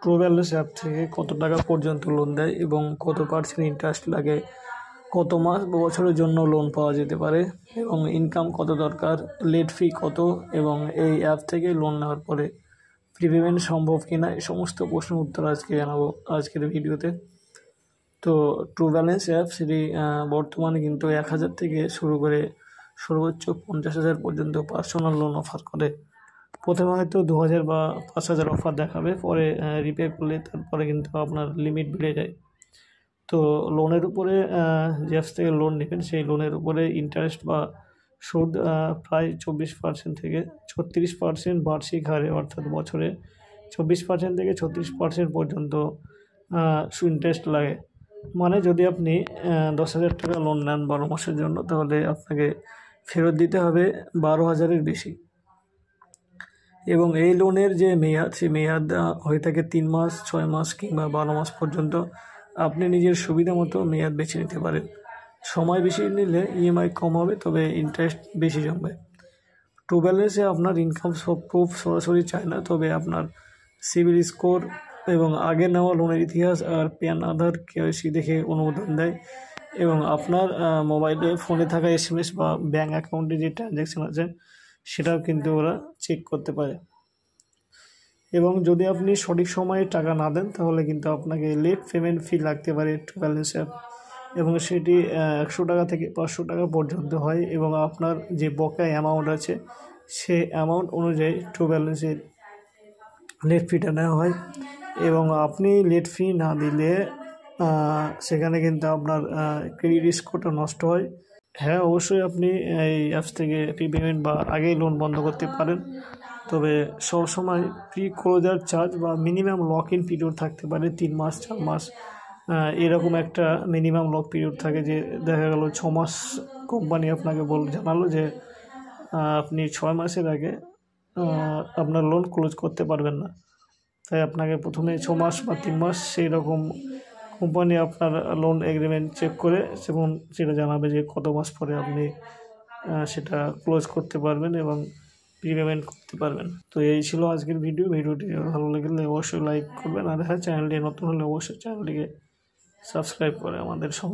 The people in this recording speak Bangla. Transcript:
ট্রু ব্যালেন্স অ্যাপ থেকে কত টাকা পর্যন্ত লোন দেয় এবং কত পার্সেন্ট ইন্টারেস্ট লাগে, কত মাস বা বছরের জন্য লোন পাওয়া যেতে পারে এবং ইনকাম কত দরকার, লেট ফি কত এবং এই অ্যাপ থেকে লোন নেওয়ার পরে প্রিপেমেন্ট সম্ভব কিনা, এই সমস্ত প্রশ্নের উত্তর আজকে জানাবো আজকের ভিডিওতে। তো ট্রু ব্যালেন্স অ্যাপ সেটি বর্তমানে কিন্তু 1,000 থেকে শুরু করে সর্বোচ্চ 50,000 পর্যন্ত পার্সোনাল লোন অফার করে। প্রথমে হয়তো 2,000 বা 5,000 অফার দেখাবে, পরে রিপে করলে তারপরে কিন্তু আপনার লিমিট বেড়ে যায়। তো লোনের উপরে যে অ্যাপস থেকে লোন নেবেন সেই লোনের উপরে ইন্টারেস্ট বা সুদ প্রায় 24% থেকে 36% বার্ষিক হারে, অর্থাৎ বছরে 24% থেকে 36% পর্যন্ত ইন্টারেস্ট লাগে। মানে যদি আপনি 10,000 টাকা লোন নেন 12 মাসের জন্য, তাহলে আপনাকে ফেরত দিতে হবে 12,000-এর বেশি। এবং এই লোনের যে মেয়াদ, সেই মেয়াদ হয়ে থাকে 3 মাস, 6 মাস কিংবা 12 মাস পর্যন্ত। আপনি নিজের সুবিধা মতো মেয়াদ বেছে নিতে পারেন। সময় বেশি নিলে ইএমআই কম হবে, তবে ইন্টারেস্ট বেশি জমবে। ট্রু ব্যালেন্সে আপনার ইনকাম প্রুফ সরাসরি চায় না, তবে আপনার সিবিল স্কোর এবং আগে নেওয়া লোনের ইতিহাস আর প্যান, আধার, কেওয়াইসি দেখে অনুমোদন দেয়। এবং আপনার মোবাইলে ফোনে থাকা এসএমএস বা ব্যাঙ্ক অ্যাকাউন্টে যে ট্রানজ্যাকশান আছে সেটাও কিন্তু ওরা চেক করতে পারে। এবং যদি আপনি সঠিক সময়ে টাকা না দেন তাহলে কিন্তু আপনাকে লেট পেমেন্ট ফি লাগতে পারে ট্রু ব্যালেন্স অ্যাপ, এবং সেটি 100 টাকা থেকে 500 টাকা পর্যন্ত হয়। এবং আপনার যে বকেয়া অ্যামাউন্ট আছে সে অ্যামাউন্ট অনুযায়ী ট্রু ব্যালেন্সের লেট ফিটা নেওয়া হয়। এবং আপনি লেট ফি না দিলে সেখানে কিন্তু আপনার ক্রেডিট স্কোরটা নষ্ট হয়। হ্যাঁ, অবশ্যই আপনি এই অ্যাপস থেকে প্রিপেমেন্ট বা আগেই লোন বন্ধ করতে পারেন, তবে সবসময় প্রি ক্লোজার চার্জ বা মিনিমাম লক ইন পিরিয়ড থাকতে পারে 3 মাস, 4 মাস, এরকম একটা মিনিমাম লক পিরিয়ড থাকে। যে দেখা গেল 6 মাস কোম্পানি আপনাকে জানালো যে আপনি 6 মাসের আগে আপনার লোন ক্লোজ করতে পারবেন না, তাই আপনাকে প্রথমে 6 মাস বা 3 মাস সেই রকম কোম্পানি আপনার লোন এগ্রিমেন্ট চেক করে এবং সেটা জানাবে যে কত মাস পরে আপনি সেটা ক্লোজ করতে পারবেন এবং প্রিপেমেন্ট করতে পারবেন। তো এই ছিল আজকের ভিডিওটি ভালো লাগলে অবশ্যই লাইক করবেন, আর হ্যাঁ, চ্যানেলটি নতুন হলে অবশ্যই চ্যানেলটিকে সাবস্ক্রাইব করে আমাদের সঙ্গে